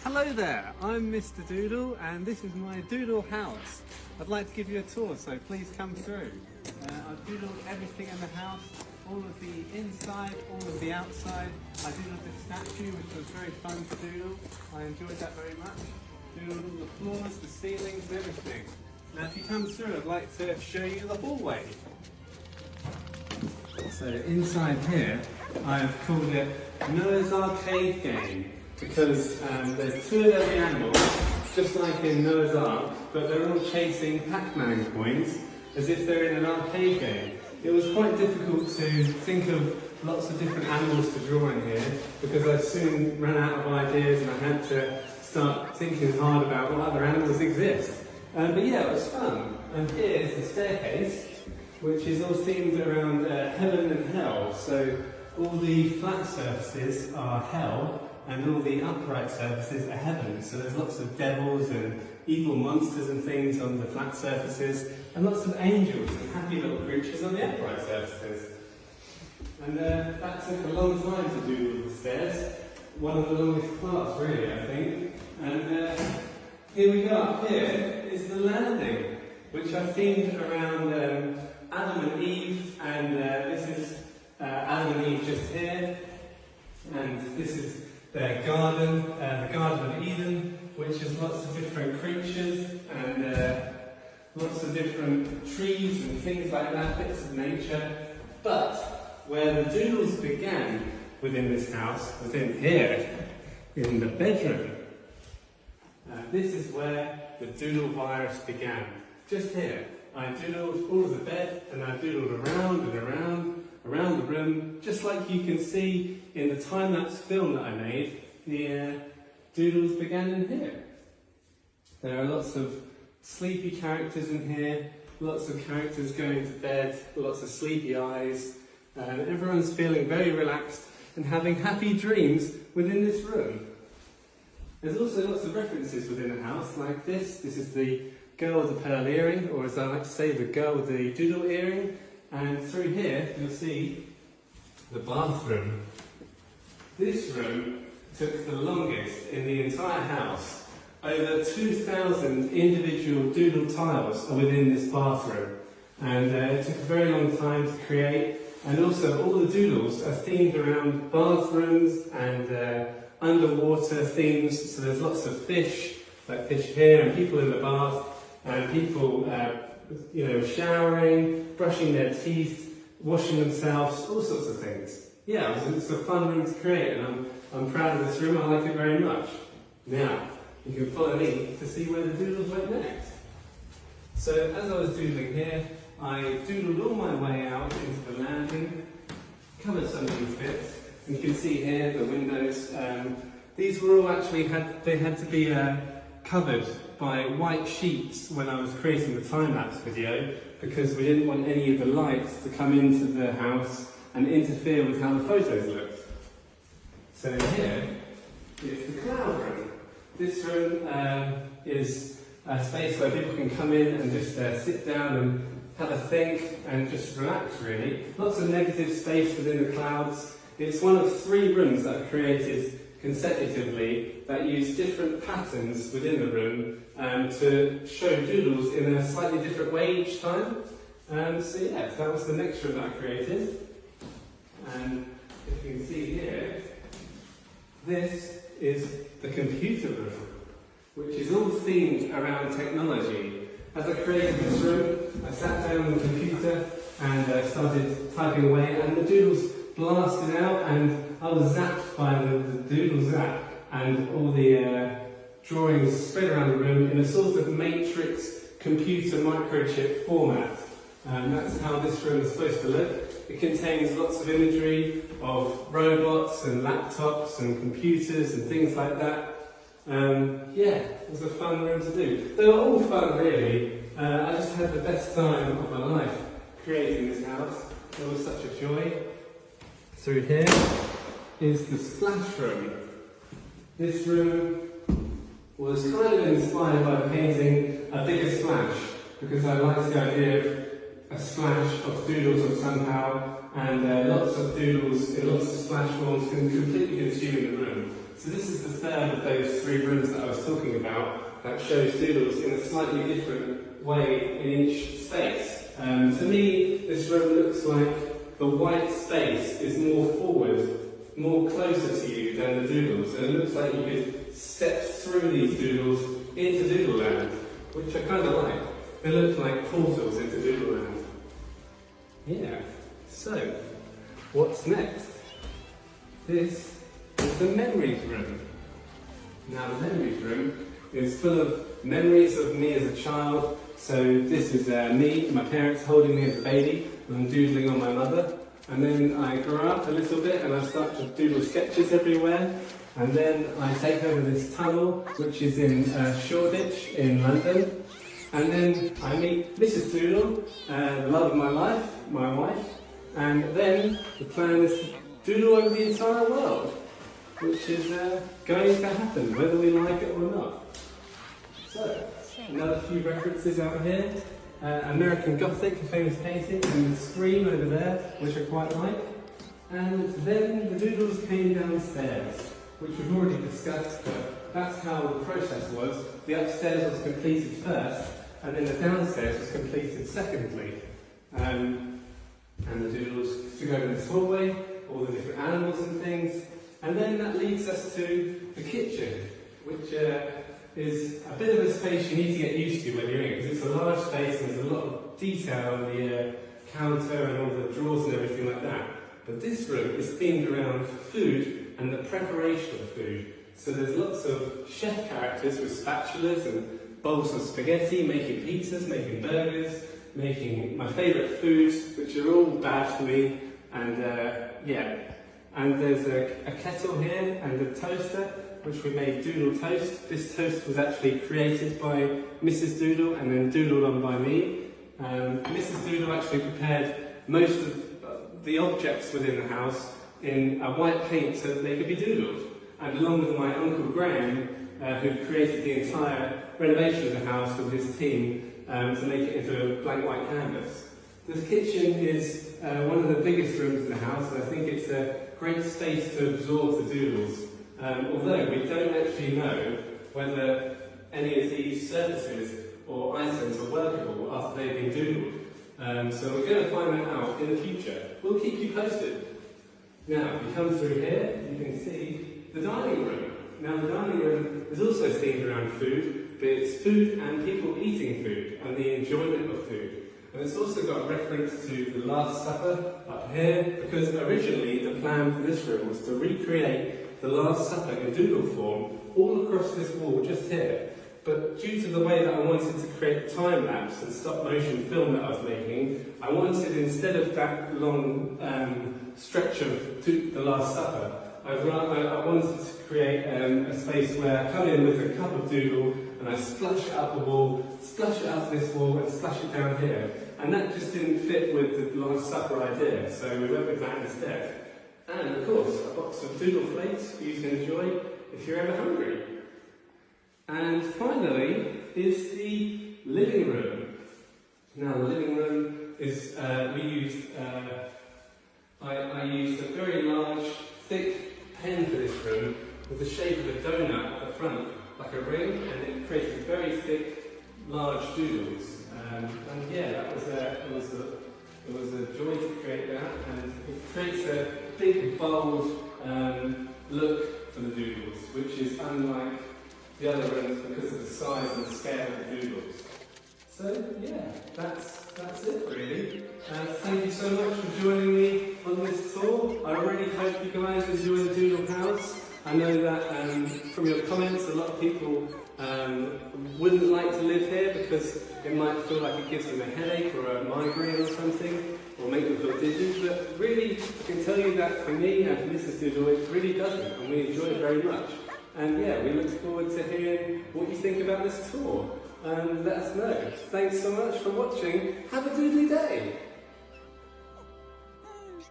Hello there, I'm Mr Doodle and this is my doodle house. I'd like to give you a tour, so please come through. I've doodled everything in the house, all of the inside, all of the outside. I doodled this statue, which was very fun to doodle. I enjoyed that very much. Doodled all the floors, the ceilings, everything. Now if you come through, I'd like to show you the hallway. So inside here, I've called it Noah's Arcade Game because there's two of every animal, just like in Noah's Ark, but they're all chasing Pac-Man coins as if they're in an arcade game. It was quite difficult to think of lots of different animals to draw in here because I soon ran out of ideas and I had to start thinking hard about what other animals exist. But yeah, it was fun. And here is the staircase, which is all themed around heaven and hell. So all the flat surfaces are hell, and all the upright surfaces are heaven. So there's lots of devils and evil monsters and things on the flat surfaces, and lots of angels and happy little creatures on the upright surfaces. And that took a long time to do with the stairs. One of the longest parts, really, I think. And here we go. Up here is the landing, which I themed around Adam and Eve, and this is Adam and Eve just here, and this is their garden, the Garden of Eden, which has lots of different creatures and lots of different trees and things like that, bits of nature. But where the doodles began within this house was in here, in the bedroom. This is where the doodle virus began, just here. I doodled all of the bed and I doodled around and around the room, just like you can see in the time-lapse film that I made. The doodles began in here. There are lots of sleepy characters in here, lots of characters going to bed, lots of sleepy eyes, and everyone's feeling very relaxed and having happy dreams within this room. There's also lots of references within the house, like this. This is the girl with the pearl earring, or as I like to say, the girl with the doodle earring. And through here, you'll see the bathroom. This room took the longest in the entire house. Over 2,000 individual doodle tiles are within this bathroom. And it took a very long time to create. And also, all the doodles are themed around bathrooms and underwater themes. So there's lots of fish, like fish here, and people in the bath, and people showering, brushing their teeth, washing themselves, all sorts of things. Yeah, it's a fun room to create, and I'm proud of this room. I like it very much. Now, you can follow me to see where the doodles went next. So, as I was doodling here, I doodled all my way out into the landing, covered some of these bits. And you can see here the windows. These were all actually had to be covered by white sheets when I was creating the time-lapse video, because we didn't want any of the lights to come into the house and interfere with how the photos looked. So here is the cloud room. This room is a space where people can come in and just sit down and have a think and just relax, really. Lots of negative space within the clouds. It's one of 3 rooms that I've created consecutively that use different patterns within the room to show doodles in a slightly different way each time. So yeah, that was the next room that I created. And if you can see here, this is the computer room, which is all themed around technology. As I created this room, I sat down on the computer and started typing away, and the doodles blasted out, and I was zapped by the doodle zap, and all the drawings spread around the room in a sort of matrix computer microchip format. That's how this room is supposed to look. It contains lots of imagery of robots and laptops and computers and things like that. Yeah, it was a fun room to do. They were all fun, really. I just had the best time of my life creating this house. It was such a joy. Through here is the splash room. This room was kind of inspired by the painting A Bigger Splash, because I liked the idea of a splash of doodles of somehow, and lots of doodles in lots of splash forms can completely consume the room. So this is the third of those 3 rooms that I was talking about that shows doodles in a slightly different way in each space. To me, this room looks like the white space is more forward, more closer to you than the doodles, and it looks like you could step through these doodles into Doodleland, which I kind of like. They look like portals into Doodleland. Yeah, so what's next? This is the memories room. Now the memories room is full of memories of me as a child. So this is me, my parents holding me as a baby, and I'm doodling on my mother. And then I grow up a little bit and I start to doodle sketches everywhere. And then I take over this tunnel, which is in Shoreditch in London. And then I meet Mrs Doodle, the love of my life, my wife. And then the plan is to doodle over the entire world, which is going to happen, whether we like it or not. So, another few references out here. American Gothic, a famous painting, and the Scream over there, which I quite like. And then the doodles came downstairs, which we've already discussed, but that's how the process was. The upstairs was completed first, and then the downstairs was completed secondly. And the doodles took over this hallway, all the different animals and things. And then that leads us to the kitchen, which is a bit of a space you need to get used to when you're in it, because it's a large space and there's a lot of detail on the counter and all the drawers and everything like that. But this room is themed around food and the preparation of food. So there's lots of chef characters with spatulas and bowls of spaghetti, making pizzas, making burgers, making my favourite foods, which are all bad for me. And yeah, and there's a kettle here and a toaster, which we made Doodle Toast. This toast was actually created by Mrs Doodle and then doodled on by me. Mrs Doodle actually prepared most of the objects within the house in a white paint so that they could be doodled. And along with my Uncle Graham, who created the entire renovation of the house with his team to make it into a blank white canvas. This kitchen is one of the biggest rooms in the house, and I think it's a great space to absorb the doodles. Although we don't actually know whether any of these surfaces or items are workable after they've been doodled. So we're going to find that out in the future. We'll keep you posted. Now, if you come through here, you can see the dining room. Now, the dining room is also themed around food, but it's food and people eating food and the enjoyment of food. And it's also got reference to the Last Supper up here, because originally the plan for this room was to recreate the Last Supper in doodle form all across this wall just here. But due to the way that I wanted to create a time lapse and stop motion film that I was making, I wanted, instead of that long stretch of the Last Supper, I wanted to create a space where I come in with a cup of doodle and I splash it up the wall, splash it up this wall and splash it down here. And that just didn't fit with the Last Supper idea, so we went with that instead. And of course, a box of doodle flakes for you to enjoy if you're ever hungry. And finally is the living room. Now the living room is, I used a very large, thick pen for this room with the shape of a donut at the front, like a ring, and it created very thick, large doodles. And yeah, it was a joy to create that, and it creates a big, bold look for the doodles, which is unlike the other rooms because of the size and scale of the doodles. So yeah, that's it really. Thank you so much for joining me on this tour. I really hope you guys enjoy the Doodle House. I know that from your comments, a lot of people wouldn't like to live here because it might feel like it gives them a headache or a migraine or something, or make them feel dizzy, but really, I can tell you that for me and for Mrs Doodle, it really doesn't, and we enjoy it very much. And yeah, we look forward to hearing what you think about this tour, and let us know. Thanks so much for watching. Have a doodly day!